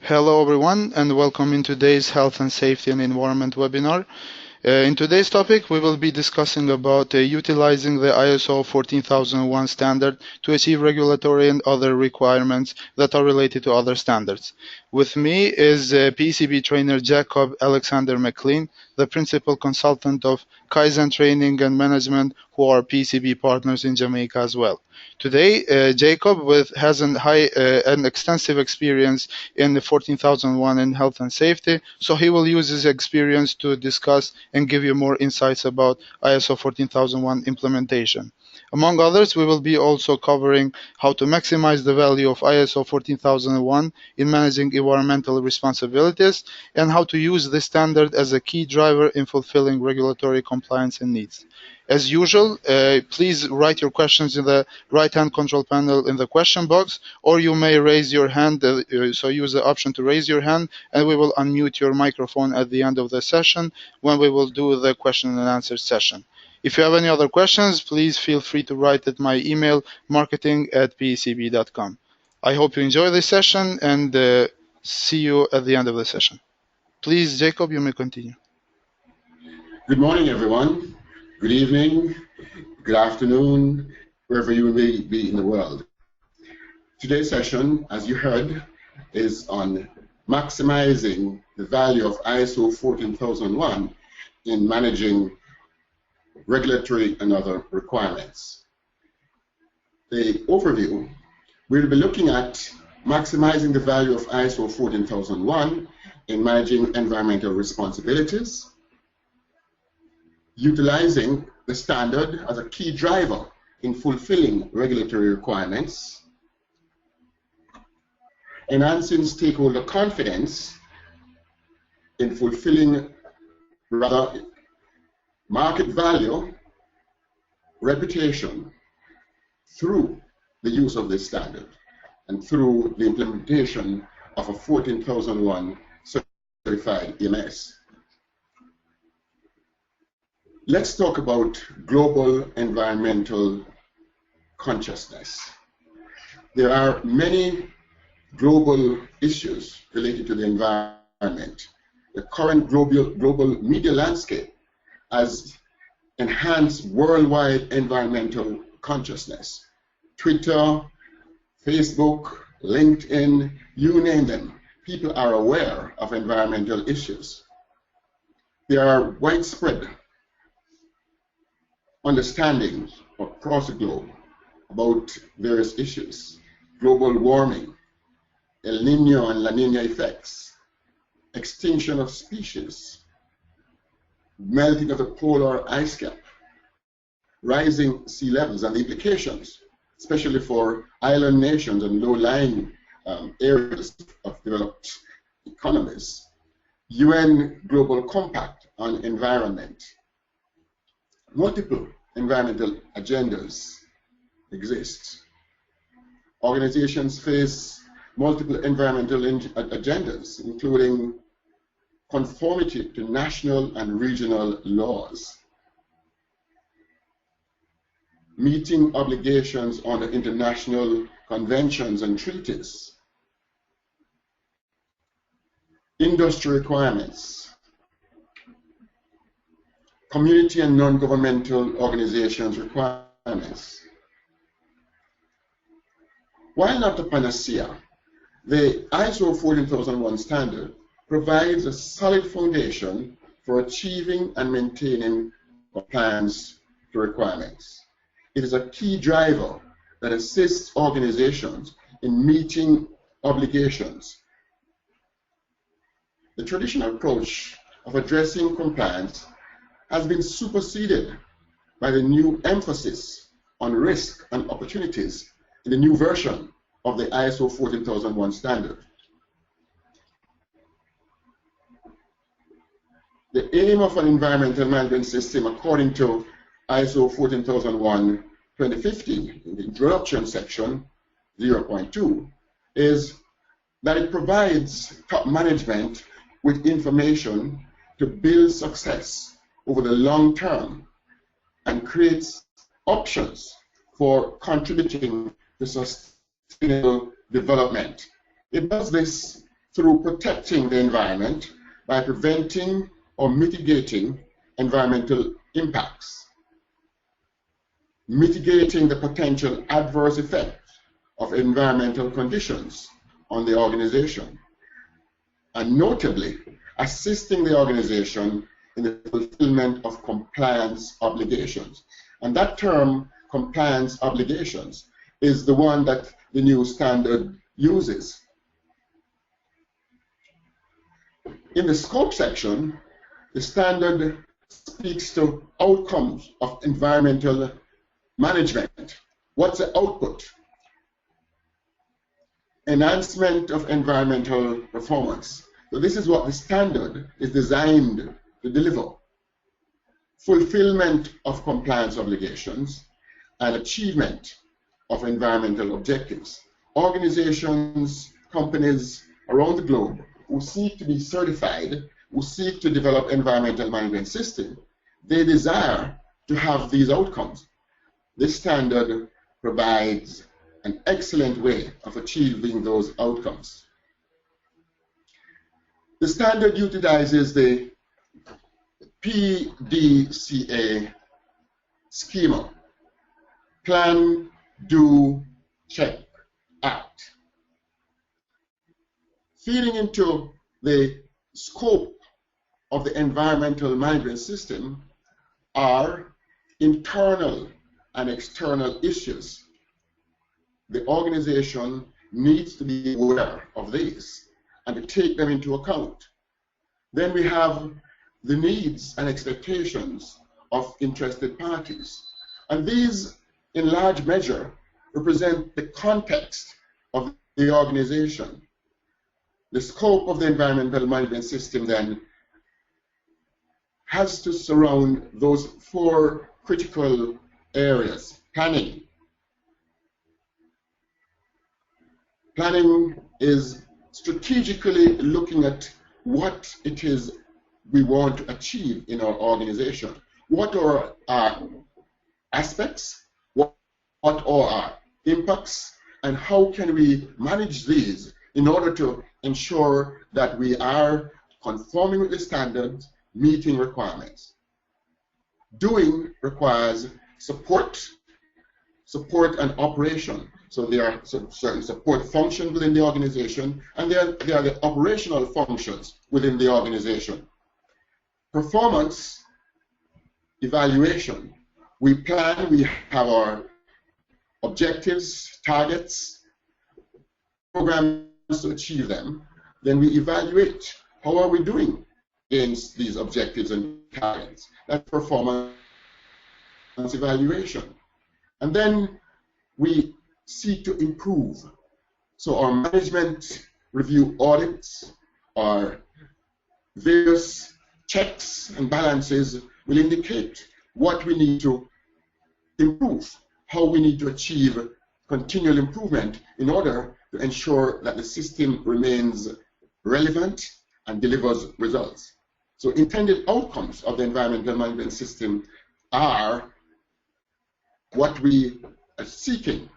Hello everyone and welcome in today's Health and Safety and Environment webinar. In today's topic, we will be discussing about utilizing the ISO 14001 standard to achieve regulatory and other requirements that are related to other standards. With me is PECB trainer Jacob Alexander McLean, the principal consultant of Kaizen Training and Management, who are PECB partners in Jamaica as well. Today, Jacob has an extensive experience in the 14001 in health and safety, so he will use his experience to discuss and give you more insights about ISO 14001 implementation. Among others, we will be also covering how to maximize the value of ISO 14001 in managing environmental responsibilities and how to use this standard as a key driver in fulfilling regulatory compliance and needs. As usual, please write your questions in the right-hand control panel in the question box, or you may raise your hand, so use the option to raise your hand, and we will unmute your microphone at the end of the session when we will do the question and answer session. If you have any other questions, please feel free to write at my email, marketing@pecb.com. I hope you enjoy this session and see you at the end of the session. Please, Jacob, you may continue. Good morning, everyone. Good evening, good afternoon, wherever you may be in the world. Today's session, as you heard, is on maximizing the value of ISO 14001 in managing regulatory and other requirements. The overview, we'll be looking at maximizing the value of ISO 14001 in managing environmental responsibilities, utilizing the standard as a key driver in fulfilling regulatory requirements, enhancing stakeholder confidence in fulfilling market value, reputation through the use of this standard and through the implementation of a 14001 certified EMS. Let's talk about global environmental consciousness. There are many global issues related to the environment. The current global media landscape has enhanced worldwide environmental consciousness. Twitter, Facebook, LinkedIn, you name them, people are aware of environmental issues. There are widespread understanding across the globe about various issues: global warming, El Nino and La Nina effects, extinction of species, melting of the polar ice cap, rising sea levels and the implications, especially for island nations and low-lying areas of developed economies, UN Global Compact on Environment. Multiple environmental agendas exist. Organizations face multiple environmental agendas, including conformity to national and regional laws, meeting obligations under international conventions and treaties, industry requirements, community and non-governmental organizations requirements. While not a panacea, the ISO 14001 standard provides a solid foundation for achieving and maintaining compliance to requirements. It is a key driver that assists organizations in meeting obligations. The traditional approach of addressing compliance has been superseded by the new emphasis on risk and opportunities in the new version of the ISO 14001 standard. The aim of an environmental management system, according to ISO 14001 2015, in the introduction section 0.2, is that it provides top management with information to build success over the long term and creates options for contributing to sustainable development. It does this through protecting the environment by preventing or mitigating environmental impacts, mitigating the potential adverse effects of environmental conditions on the organization, and notably assisting the organization in the fulfillment of compliance obligations. And that term, compliance obligations, is the one that the new standard uses. In the scope section, the standard speaks to outcomes of environmental management. What's the output? Enhancement of environmental performance. So this is what the standard is designed to deliver. Fulfillment of compliance obligations and achievement of environmental objectives. Organizations, companies around the globe who seek to be certified, who seek to develop environmental management system, they desire to have these outcomes. This standard provides an excellent way of achieving those outcomes. The standard utilizes the PDCA schema: plan, do, check, act. Feeding into the scope of the environmental management system are internal and external issues. The organization needs to be aware of these and to take them into account. Then we have the needs and expectations of interested parties. And these, in large measure, represent the context of the organization. The scope of the environmental management system then has to surround those four critical areas. Planning. Planning is strategically looking at what it is we want to achieve in our organization. What are our aspects? What are our impacts? And how can we manage these in order to ensure that we are conforming with the standards, meeting requirements? Doing requires support and operation. So there are certain support functions within the organization, and there are the operational functions within the organization. Performance evaluation. We plan, we have our objectives, targets, programs to achieve them. Then we evaluate how are we doing against these objectives and targets. That's performance evaluation. And then we seek to improve. So our management review audits, our various checks and balances will indicate what we need to improve, how we need to achieve continual improvement in order to ensure that the system remains relevant and delivers results. So intended outcomes of the environmental management system are what we are seeking,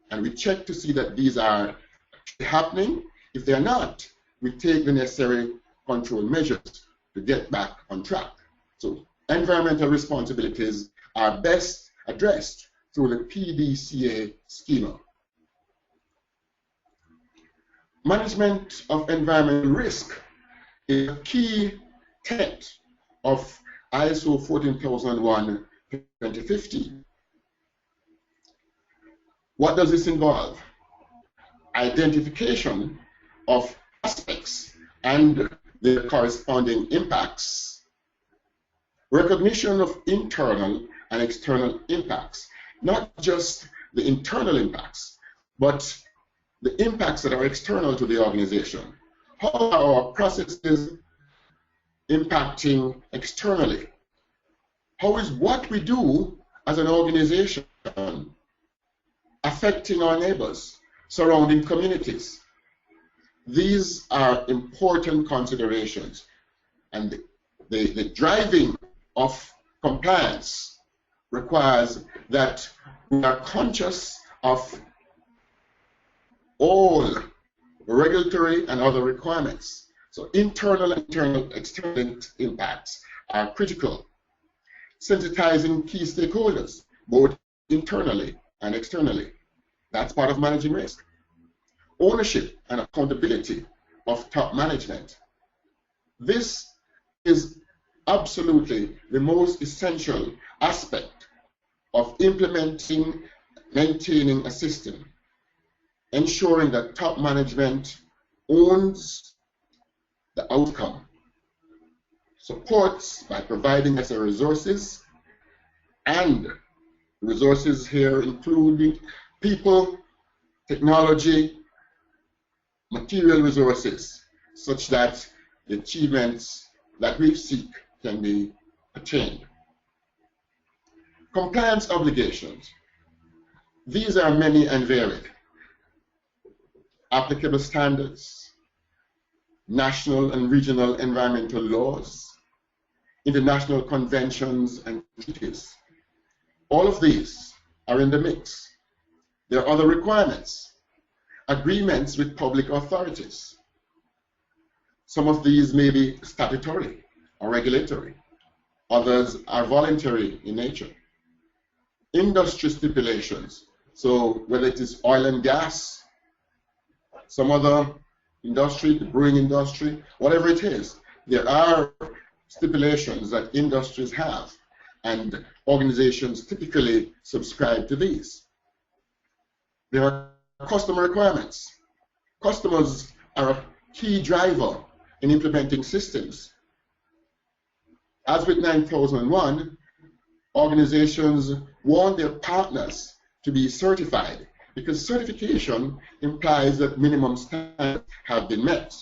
and we check to see that these are happening. If they are not, we take the necessary control measures to get back on track. So environmental responsibilities are best addressed through the PDCA schema. Management of environmental risk is a key tenet of ISO 14001:2015. What does this involve? Identification of aspects and the corresponding impacts, recognition of internal and external impacts, not just the internal impacts, but the impacts that are external to the organization. How are our processes impacting externally? How is what we do as an organization affecting our neighbors, surrounding communities? These are important considerations, and the driving of compliance requires that we are conscious of all regulatory and other requirements. So internal and external impacts are critical. Sensitizing key stakeholders, both internally and externally. That's part of managing risk. Ownership and accountability of top management. This is absolutely the most essential aspect of implementing, maintaining a system, ensuring that top management owns the outcome, supports by providing necessary resources, and resources here including people, technology, material resources, such that the achievements that we seek can be attained. Compliance obligations. These are many and varied. Applicable standards, national and regional environmental laws, international conventions and treaties. All of these are in the mix. There are other requirements, agreements with public authorities. Some of these may be statutory or regulatory. Others are voluntary in nature. Industry stipulations. So whether it is oil and gas, some other industry, the brewing industry, whatever it is, there are stipulations that industries have, and organizations typically subscribe to these. There are customer requirements. Customers are a key driver in implementing systems. As with 9001, organizations want their partners to be certified because certification implies that minimum standards have been met.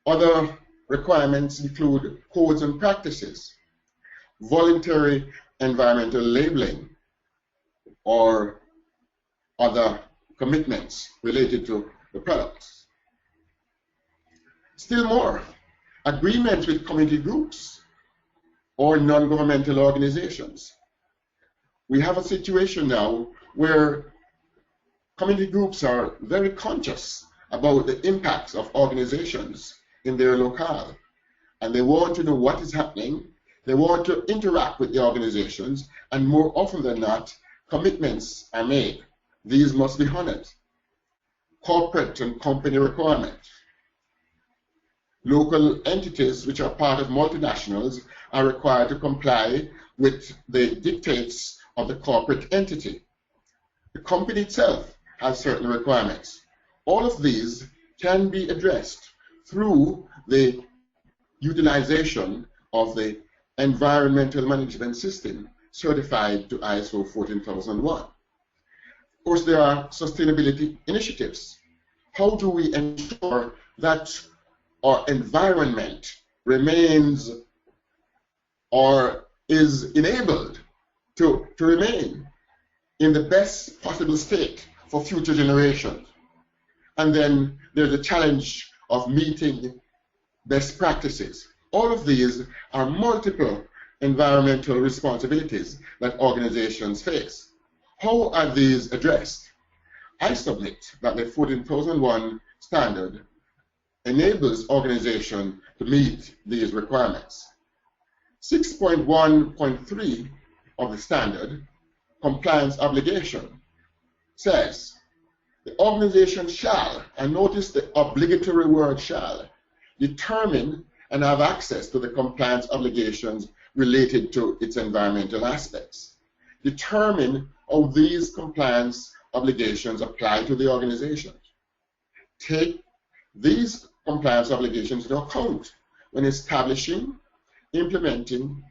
Other requirements include codes and practices, voluntary environmental labeling, or other commitments related to the products. Still more, agreements with community groups or non-governmental organizations. We have a situation now where community groups are very conscious about the impacts of organizations in their locale, and they want to know what is happening. They want to interact with the organizations, and more often than not, commitments are made. These must be honored. Corporate and company requirements. Local entities which are part of multinationals are required to comply with the dictates of the corporate entity. The company itself has certain requirements. All of these can be addressed through the utilization of the environmental management system certified to ISO 14001. Of course, there are sustainability initiatives. How do we ensure that our environment remains or is enabled to remain in the best possible state for future generations? And then there's a challenge of meeting best practices. All of these are multiple environmental responsibilities that organizations face. How are these addressed? I submit that the 14001 standard enables organizations to meet these requirements. 6.1.3 of the standard, compliance obligation, says the organization shall, and notice the obligatory word shall, determine and have access to the compliance obligations related to its environmental aspects. Determine how these compliance obligations apply to the organization. Take these compliance obligations into account when establishing, implementing,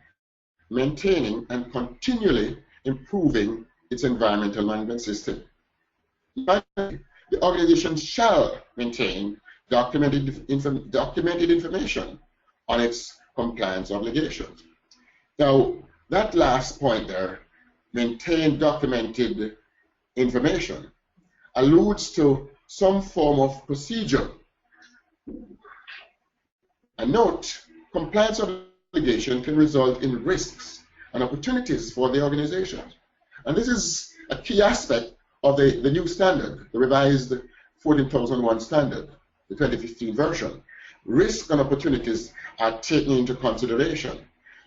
maintaining, and continually improving its environmental management system. Finally, the organization shall maintain documented information on its compliance obligations. Now, that last point there, maintain documented information, alludes to some form of procedure. And note, compliance obligation can result in risks and opportunities for the organization. And this is a key aspect of the new standard, the revised 14001 standard, the 2015 version. Risks and opportunities are taken into consideration.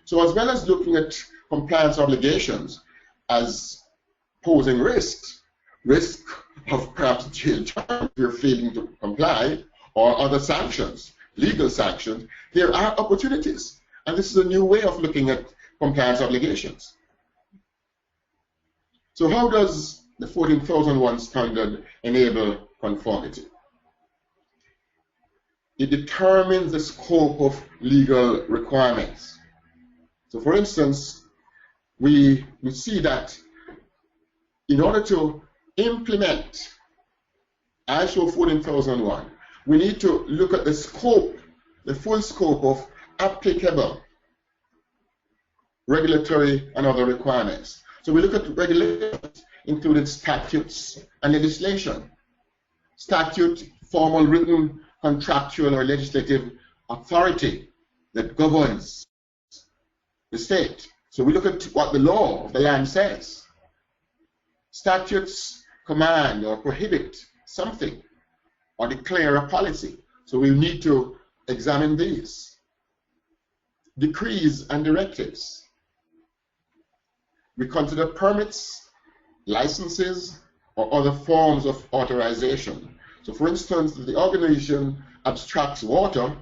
So as well as looking at compliance obligations as posing risks, risk of perhaps jail term if you're failing to comply, or other sanctions, legal sanctions, there are opportunities. And this is a new way of looking at compliance obligations. So how does the 14001 standard enable conformity? It determines the scope of legal requirements. So for instance, we see that in order to implement ISO 14001, we need to look at the scope, the full scope of applicable regulatory and other requirements. So we look at regulations, including statutes and legislation. Statute, formal, written, contractual, or legislative authority that governs the state. So we look at what the law of the land says. Statutes command or prohibit something or declare a policy. So we need to examine these. Decrees and directives. We consider permits, licenses, or other forms of authorization. So for instance, if the organization abstracts water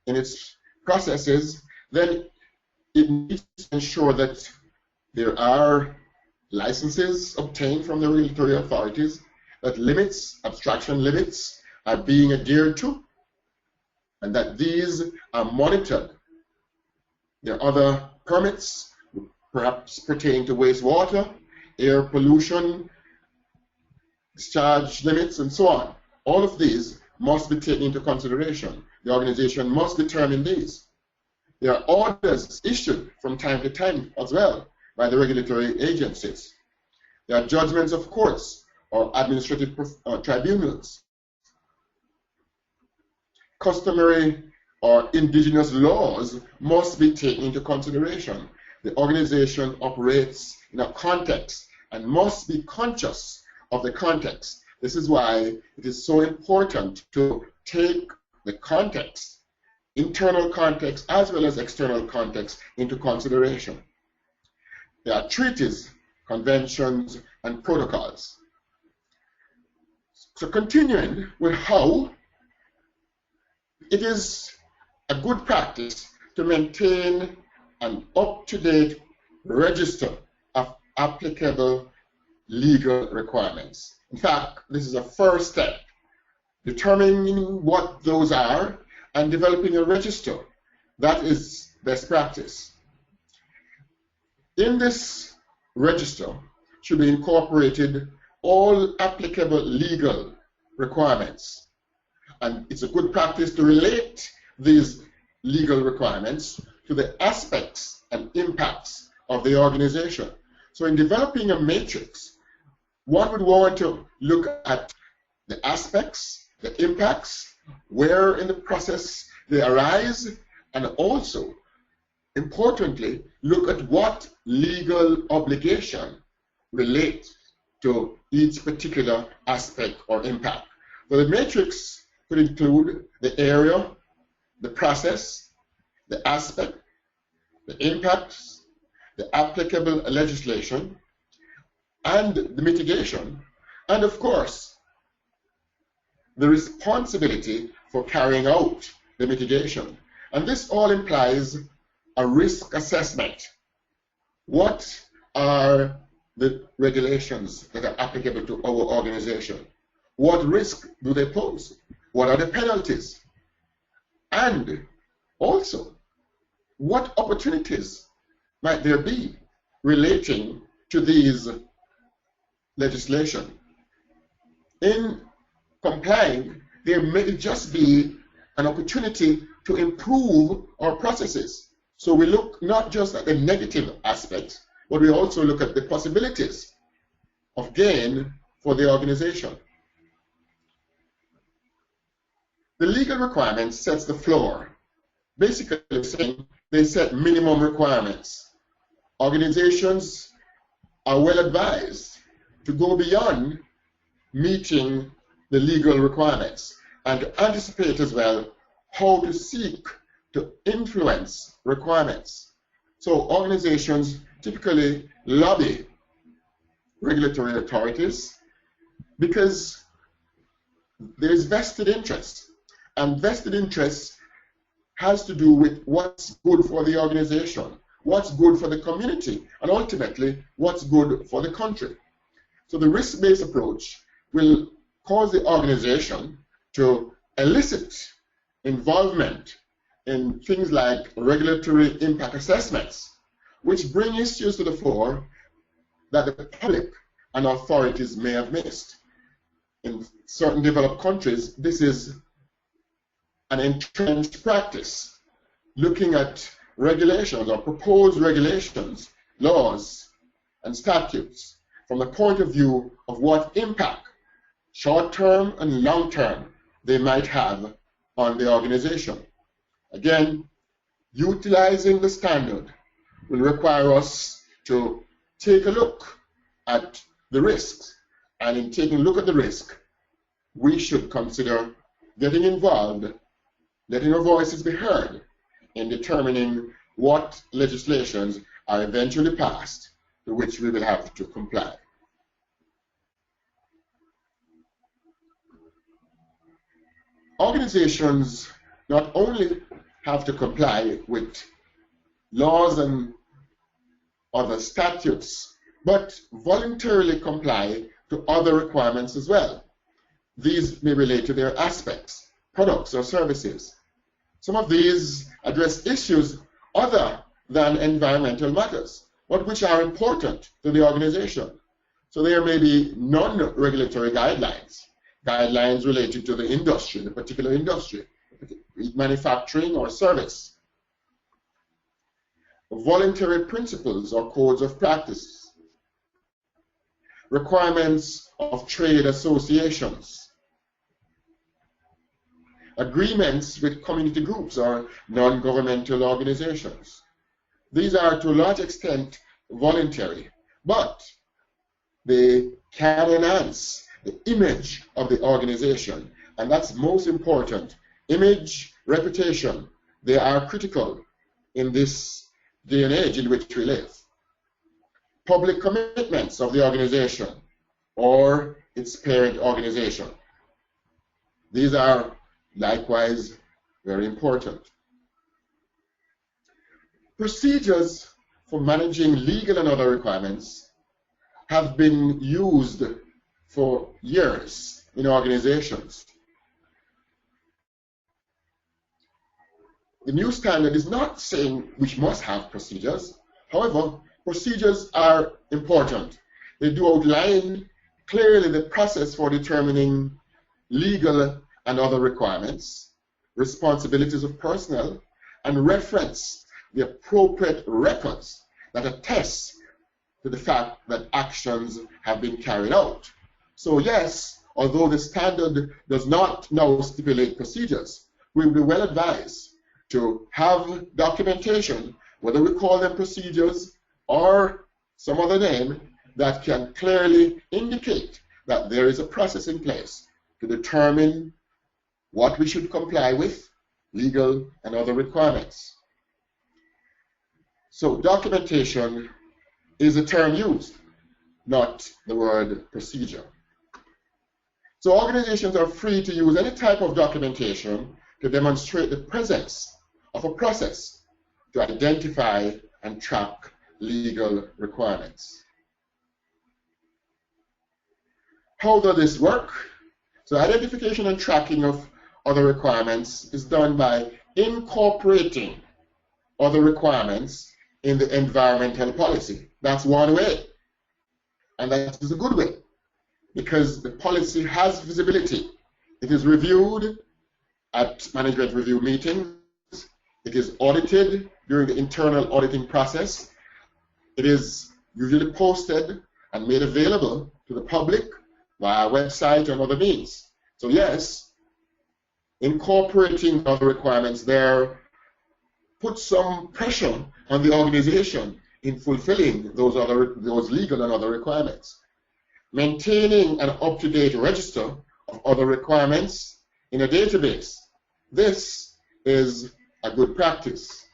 in its processes, then it needs to ensure that there are licenses obtained from the regulatory authorities, that limits, abstraction limits, are being adhered to, and that these are monitored. There are other permits, perhaps pertaining to wastewater, air pollution, discharge limits, and so on. All of these must be taken into consideration. The organization must determine these. There are orders issued from time to time as well by the regulatory agencies. There are judgments of courts or administrative tribunals. Customary or indigenous laws must be taken into consideration. The organization operates in a context and must be conscious of the context. This is why it is so important to take the context, internal context as well as external context, into consideration. There are treaties, conventions, and protocols. So continuing with how, it is a good practice to maintain an up-to-date register of applicable legal requirements. In fact, this is a first step, determining what those are and developing a register. That is best practice. In this register should be incorporated all applicable legal requirements. And it's a good practice to relate these legal requirements to the aspects and impacts of the organization. So in developing a matrix, one would want to look at the aspects, the impacts, where in the process they arise, and also, importantly, look at what legal obligation relates to each particular aspect or impact. So the matrix could include the area, the process, the aspect, the impacts, the applicable legislation, and the mitigation, and of course, the responsibility for carrying out the mitigation. And this all implies a risk assessment. What are the regulations that are applicable to our organization? What risk do they pose? What are the penalties? And also, what opportunities might there be relating to these legislation? In complying, there may just be an opportunity to improve our processes. So we look not just at the negative aspects, but we also look at the possibilities of gain for the organization. The legal requirement sets the floor, basically saying they set minimum requirements. Organizations are well advised to go beyond meeting the legal requirements and to anticipate as well how to seek to influence requirements. So organizations typically lobby regulatory authorities because there's vested interest, and vested interest has to do with what's good for the organization, what's good for the community, and ultimately what's good for the country. So the risk-based approach will cause the organization to elicit involvement in things like regulatory impact assessments, which bring issues to the fore that the public and authorities may have missed. In certain developed countries, this is an entrenched practice, looking at regulations or proposed regulations, laws, and statutes from the point of view of what impact, short-term and long-term, they might have on the organization. Again, utilizing the standard will require us to take a look at the risks, and in taking a look at the risk, we should consider getting involved, letting our voices be heard in determining what legislations are eventually passed to which we will have to comply. Organizations not only have to comply with laws and other statutes, but voluntarily comply to other requirements as well. These may relate to their aspects, products, or services. Some of these address issues other than environmental matters, but which are important to the organization. So there may be non-regulatory guidelines, guidelines related to the industry, the particular industry, manufacturing or service. Voluntary principles or codes of practice, requirements of trade associations, agreements with community groups or non-governmental organizations. These are to a large extent voluntary, but they can enhance the image of the organization, and that's most important. Image, reputation, they are critical in this day and age in which we live. Public commitments of the organization or its parent organization. These are likewise very important. Procedures for managing legal and other requirements have been used for years in organizations. The new standard is not saying we must have procedures. However, procedures are important. They do outline clearly the process for determining legal and other requirements, responsibilities of personnel, and reference the appropriate records that attest to the fact that actions have been carried out. So yes, although the standard does not now stipulate procedures, we will be well advised to have documentation, whether we call them procedures or some other name, that can clearly indicate that there is a process in place to determine what we should comply with, legal and other requirements. So documentation is a term used, not the word procedure. So organizations are free to use any type of documentation to demonstrate the presence of a process to identify and track legal requirements. How does this work? So identification and tracking of other requirements is done by incorporating other requirements in the environmental policy. That's one way, and that is a good way, because the policy has visibility. It is reviewed at management review meetings. It is audited during the internal auditing process. It is usually posted and made available to the public via website and other means. So yes, incorporating other requirements there puts some pressure on the organization in fulfilling those legal and other requirements. Maintaining an up-to-date register of other requirements in a database. This is a good practice.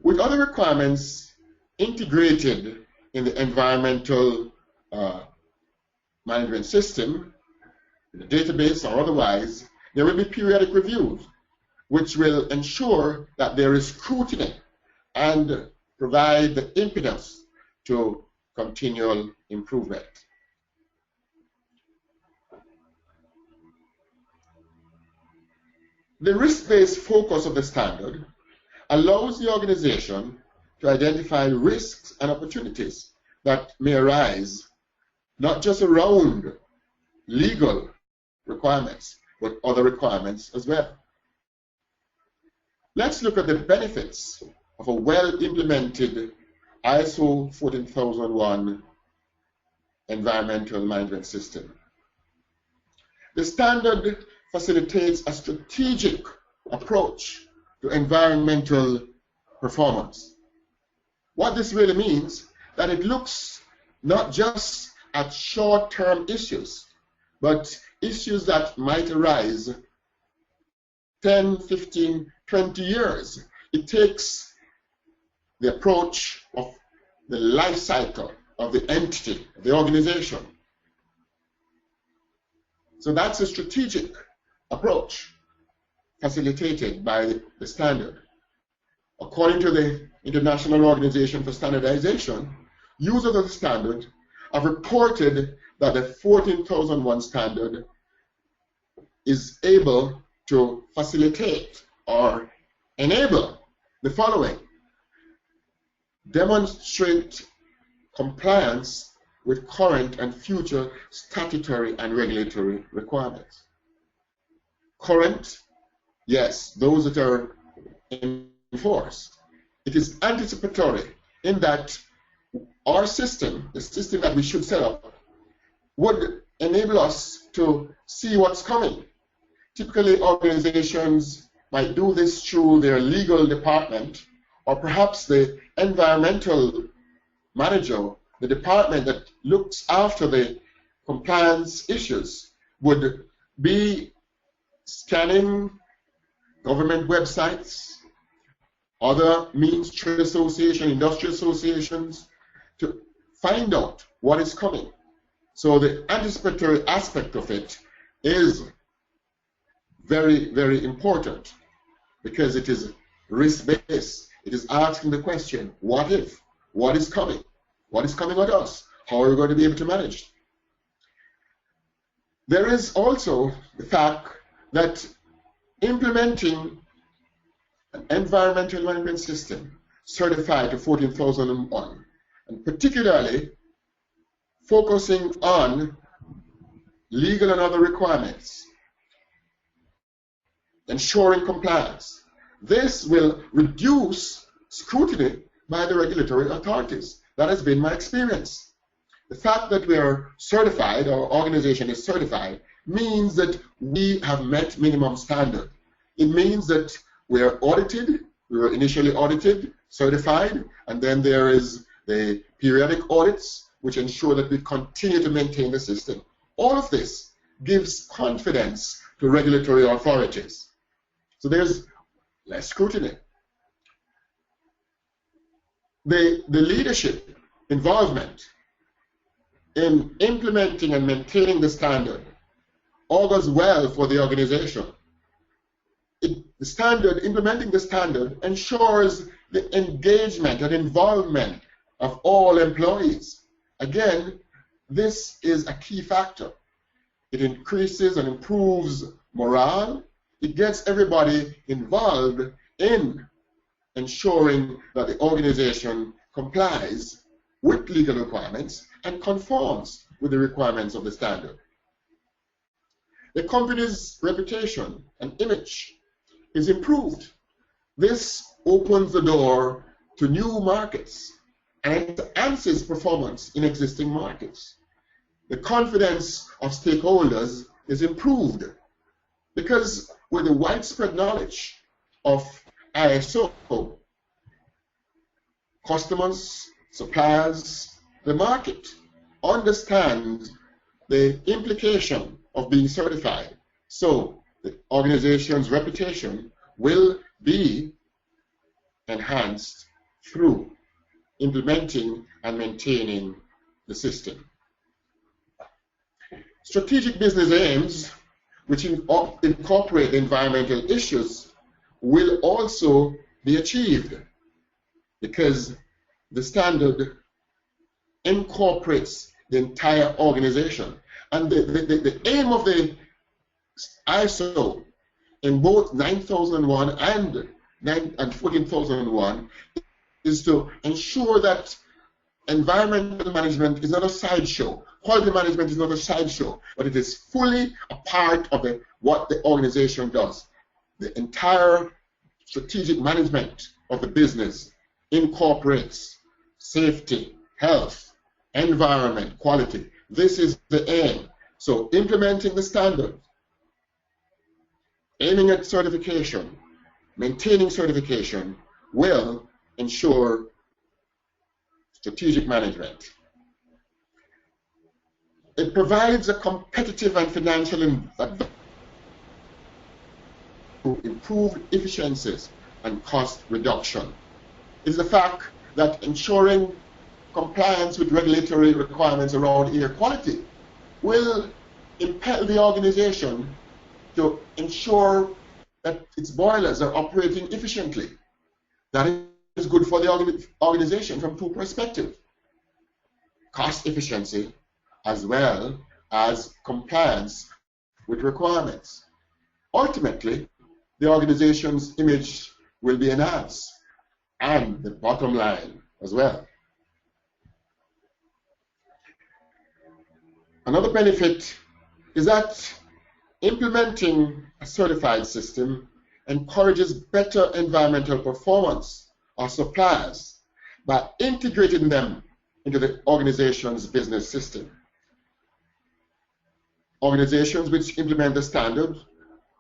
With other requirements integrated in the environmental management system, in the database or otherwise, there will be periodic reviews which will ensure that there is scrutiny and provide the impetus to continual improvement. The risk-based focus of the standard allows the organization to identify risks and opportunities that may arise, not just around legal requirements, but other requirements as well. Let's look at the benefits of a well-implemented ISO 14001 environmental management system. The standard facilitates a strategic approach to environmental performance. What this really means, that it looks not just at short-term issues, but issues that might arise 10, 15, 20 years. It takes the approach of the life cycle of the entity, the organization. So that's a strategic approach facilitated by the standard. According to the International Organization for Standardization, users of the standard have reported that the 14001 standard is able to facilitate or enable the following: demonstrate compliance with current and future statutory and regulatory requirements. Current, yes, those that are enforced. It is anticipatory in that our system, the system that we should set up, would enable us to see what's coming. Typically, organizations might do this through their legal department, or perhaps the environmental manager, the department that looks after the compliance issues, would be scanning government websites, other means, trade associations, industrial associations, to find out what is coming. So the anticipatory aspect of it is very, very important, because it is risk-based. It is asking the question, what if? What is coming? What is coming at us? How are we going to be able to manage? There is also the fact that implementing an environmental management system certified to 14001, and particularly focusing on legal and other requirements, ensuring compliance. This will reduce scrutiny by the regulatory authorities. That has been my experience. The fact that we are certified, our organization is certified, means that we have met minimum standard. It means that we are audited, we were initially audited, certified, and then there is the periodic audits which ensure that we continue to maintain the system. All of this gives confidence to regulatory authorities. So there's less scrutiny. The leadership involvement in implementing and maintaining the standard augurs well for the organization. Implementing the standard ensures the engagement and involvement of all employees. Again, this is a key factor. It increases and improves morale. It gets everybody involved in ensuring that the organization complies with legal requirements and conforms with the requirements of the standard. The company's reputation and image is improved. This opens the door to new markets and enhances performance in existing markets. The confidence of stakeholders is improved because with the widespread knowledge of ISO, customers, suppliers, the market understand the implication of being certified. So the organization's reputation will be enhanced through implementing and maintaining the system. Strategic business aims, which incorporate environmental issues, will also be achieved because the standard incorporates the entire organization. And the aim of the ISO in both 9001 and 14001 is to ensure that environmental management is not a sideshow. Quality management is not a sideshow, but it is fully a part of what the organization does. The entire strategic management of the business incorporates safety, health, environment, quality. This is the aim. So implementing the standard, aiming at certification, maintaining certification will ensure strategic management. It provides a competitive and financial advantage to improve efficiencies and cost reduction. Is the fact that ensuring compliance with regulatory requirements around air quality will impel the organization to ensure that its boilers are operating efficiently. That is good for the organization from two perspectives: cost efficiency as well as compliance with requirements. Ultimately, the organization's image will be enhanced, and the bottom line as well. Another benefit is that implementing a certified system encourages better environmental performance of suppliers by integrating them into the organization's business system. Organizations which implement the standard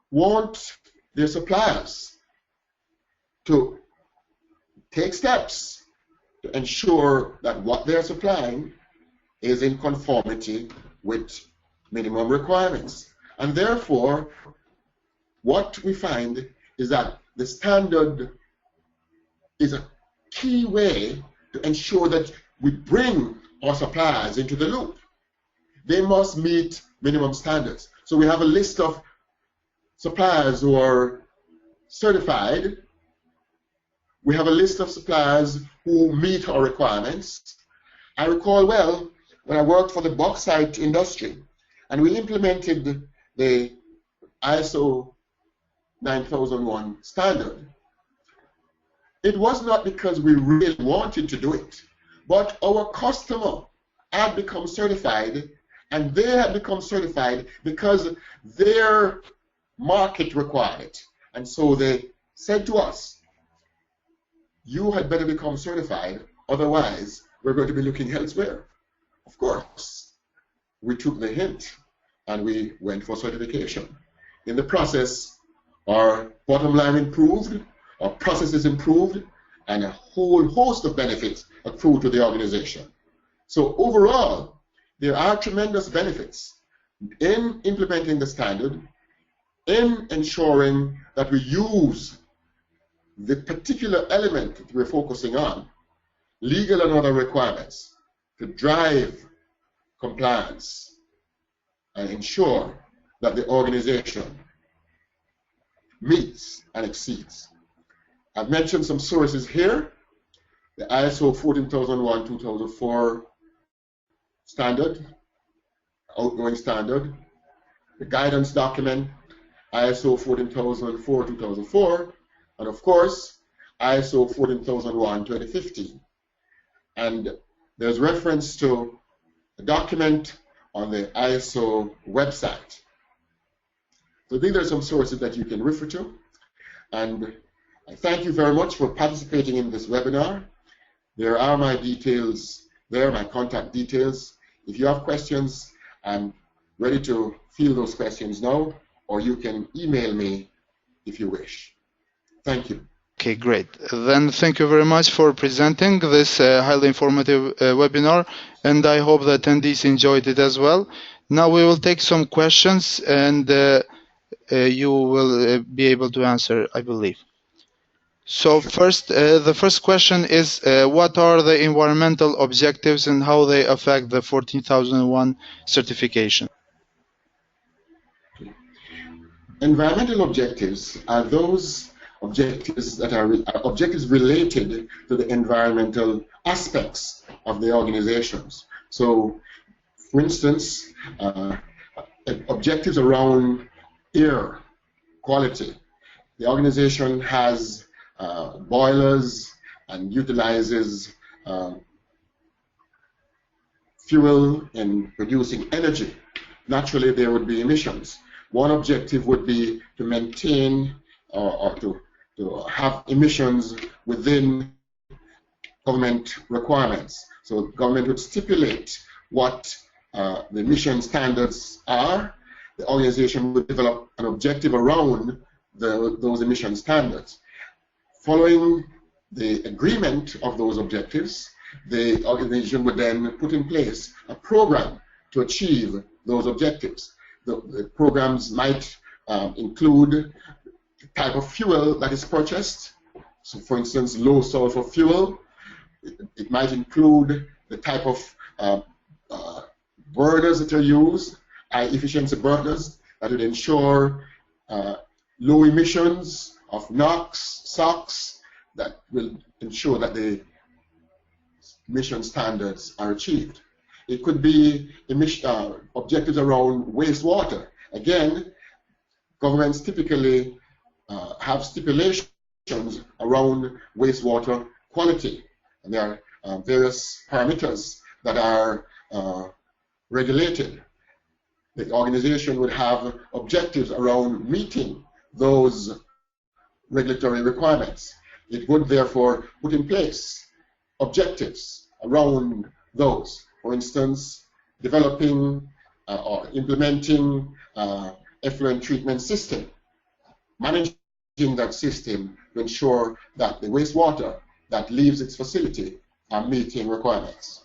want their suppliers to take steps to ensure that what they're supplying is in conformity with minimum requirements. And therefore, what we find is that the standard is a key way to ensure that we bring our suppliers into the loop. They must meet minimum standards. So we have a list of suppliers who are certified. We have a list of suppliers who meet our requirements. I recall well when I worked for the bauxite industry and we implemented the ISO 9001 standard. It was not because we really wanted to do it, but our customer had become certified, and they had become certified because their market required it. And so they said to us, you had better become certified, otherwise we're going to be looking elsewhere. Of course, we took the hint and we went for certification. In the process, our bottom line improved, our processes improved, and a whole host of benefits accrued to the organization. So overall, there are tremendous benefits in implementing the standard, in ensuring that we use the particular element that we're focusing on, legal and other requirements, to drive compliance and ensure that the organization meets and exceeds. I've mentioned some sources here: the ISO 14001-2004 standard, outgoing standard, the guidance document, ISO 14004-2004, and of course, ISO 14001-2015. And there's reference to a document on the ISO website. So these are some sources that you can refer to. And I thank you very much for participating in this webinar. There are my details there, my contact details. If you have questions, I'm ready to field those questions now, or you can email me if you wish. Thank you. Okay, great. Then thank you very much for presenting this highly informative webinar, and I hope the attendees enjoyed it as well. Now we will take some questions, and you will be able to answer, I believe. So first, the first question is, what are the environmental objectives and how they affect the 14001 certification? Environmental objectives are those objectives that are objectives related to the environmental aspects of the organizations. So, for instance, objectives around air quality. The organization has boilers and utilizes fuel in producing energy. Naturally, there would be emissions. One objective would be to maintain or to have emissions within government requirements. So government would stipulate what the emission standards are. The organization would develop an objective around those emission standards. Following the agreement of those objectives, the organization would then put in place a program to achieve those objectives. The programs might include the type of fuel that is purchased. So, for instance, low sulfur fuel. It might include the type of burners that are used, high efficiency burners that would ensure low emissions of NOx, SOx, that will ensure that the emission standards are achieved. It could be objectives around wastewater. Again, governments typically have stipulations around wastewater quality. And there are various parameters that are regulated. The organization would have objectives around meeting those regulatory requirements. It would therefore put in place objectives around those. For instance, developing or implementing effluent treatment system, managing that system to ensure that the wastewater that leaves its facility are meeting requirements.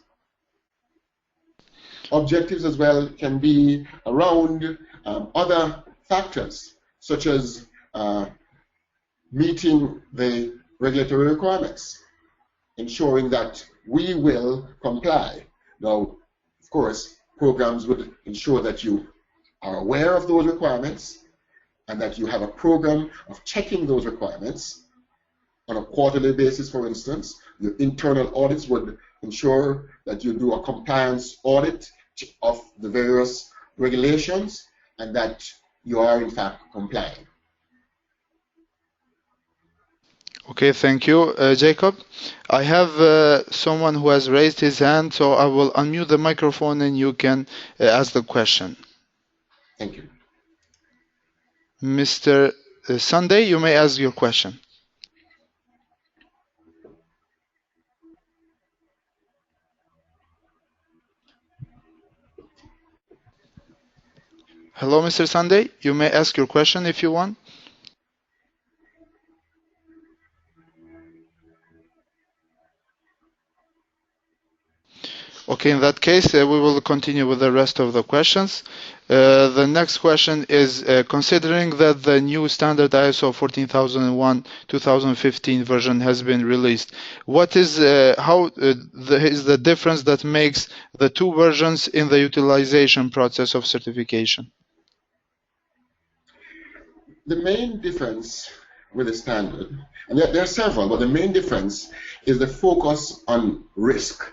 Objectives as well can be around other factors, such as meeting the regulatory requirements, ensuring that we will comply. Now, of course, programs would ensure that you are aware of those requirements and that you have a program of checking those requirements on a quarterly basis. For instance, your internal audits would ensure that you do a compliance audit of the various regulations and that you are in fact complying. Okay, thank you, Jacob. I have someone who has raised his hand, so I will unmute the microphone and you can ask the question. Thank you. Mr. Sunday, you may ask your question. Hello, Mr. Sunday. You may ask your question if you want. Okay, in that case, we will continue with the rest of the questions. The next question is, considering that the new standard ISO 14001-2015 version has been released, what is is the difference that makes the two versions in the utilization process of certification? The main difference with the standard, and there are several, but the main difference is the focus on risk.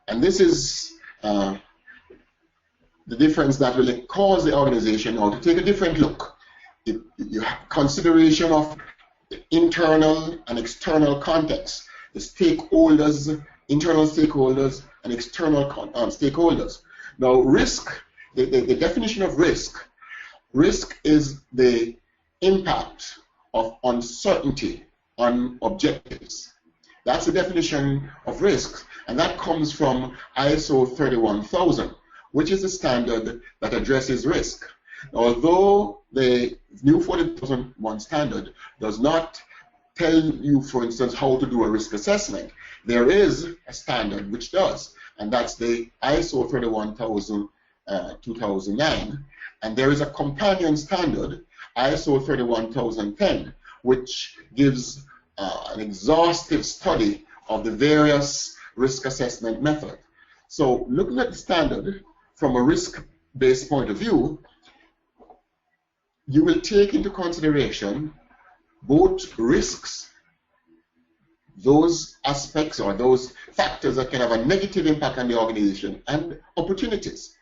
And this is the difference that will cause the organization now to take a different look. You have consideration of the internal and external context, the stakeholders, internal stakeholders and external stakeholders. Now, risk, the definition of risk is the impact of uncertainty on objectives. That's the definition of risk. And that comes from ISO 31000, which is the standard that addresses risk. Although the new 40001 standard does not tell you, for instance, how to do a risk assessment, there is a standard which does, and that's the ISO 31000 2009, and there is a companion standard, ISO 31010, which gives an exhaustive study of the various risk assessment methods. So looking at the standard from a risk-based point of view, you will take into consideration both risks, those aspects or those factors that can have a negative impact on the organization, and opportunities.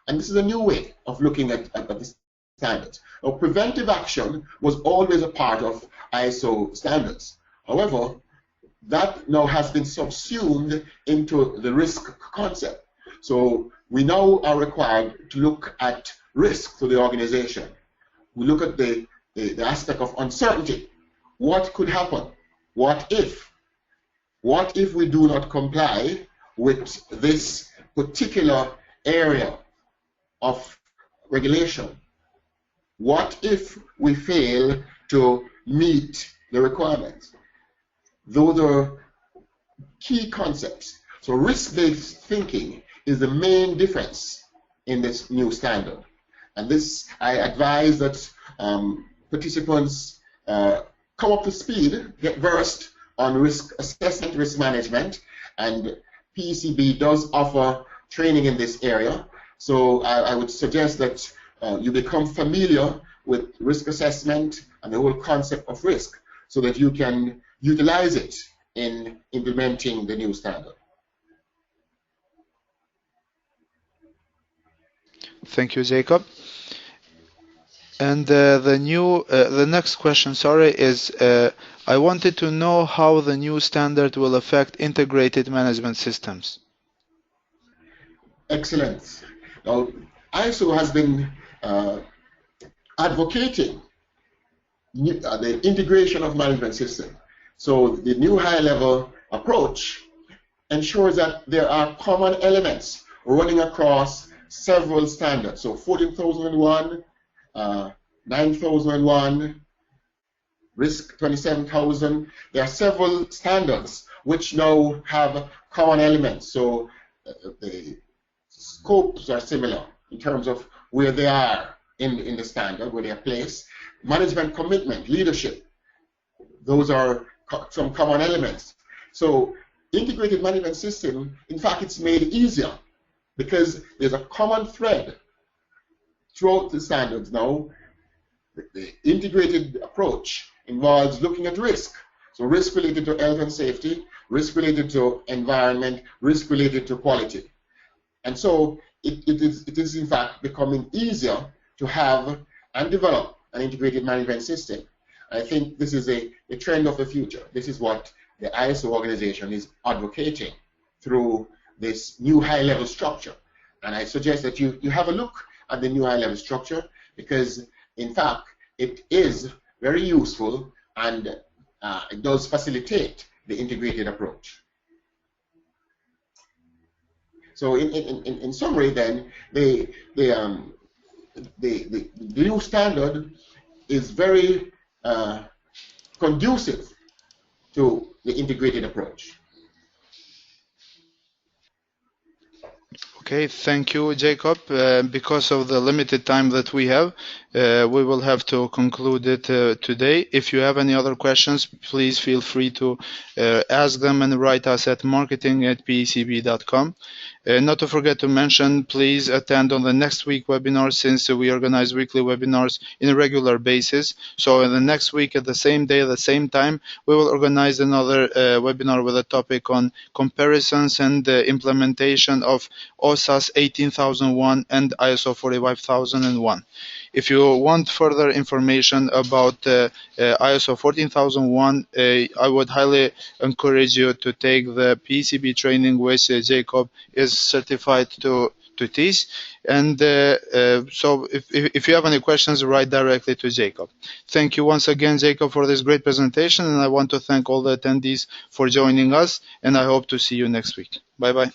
And this is a new way of looking at the standards. Now, preventive action was always a part of ISO standards. However, that now has been subsumed into the risk concept. So we now are required to look at risk to the organization. We look at the aspect of uncertainty. What could happen? What if? What if we do not comply with this particular area of regulation? What if we fail to meet the requirements? Those are key concepts. So risk-based thinking is the main difference in this new standard. And this, I advise that participants come up to speed, get versed on risk assessment, risk management, and PECB does offer training in this area. So I would suggest that you become familiar with risk assessment and the whole concept of risk so that you can utilize it in implementing the new standard. Thank you, Jacob. And the next question, is I wanted to know how the new standard will affect integrated management systems. Excellent. Now, ISO has been advocating the integration of management system. So the new high-level approach ensures that there are common elements running across several standards. So 14,001, 9001, Risk 27,000. There are several standards which now have common elements. So the scopes are similar in terms of where they are in the standard, where they are placed. Management commitment, leadership, those are some common elements. So integrated management system, in fact, it's made easier because there's a common thread throughout the standards now. The integrated approach involves looking at risk. So risk related to health and safety, risk related to environment, risk related to quality. And so it is in fact becoming easier to have and develop an integrated management system. I think this is a trend of the future. This is what the ISO organization is advocating through this new high-level structure. And I suggest that you have a look at the new high-level structure because, in fact, it is very useful and it does facilitate the integrated approach. So in summary then, the new standard is very conducive to the integrated approach. Okay, thank you, Jacob. Because of the limited time that we have, we will have to conclude it today. If you have any other questions, please feel free to ask them and write us at marketing@pecb.com. Not to forget to mention, please attend on the next week webinar, since we organize weekly webinars in a regular basis. So in the next week at the same day, at the same time, we will organize another webinar with a topic on comparisons and implementation of OSAS 18001 and ISO 45001. If you want further information about ISO 14001, I would highly encourage you to take the PECB training, which Jacob is certified to teach. And so if you have any questions, write directly to Jacob. Thank you once again, Jacob, for this great presentation, and I want to thank all the attendees for joining us, and I hope to see you next week. Bye-bye.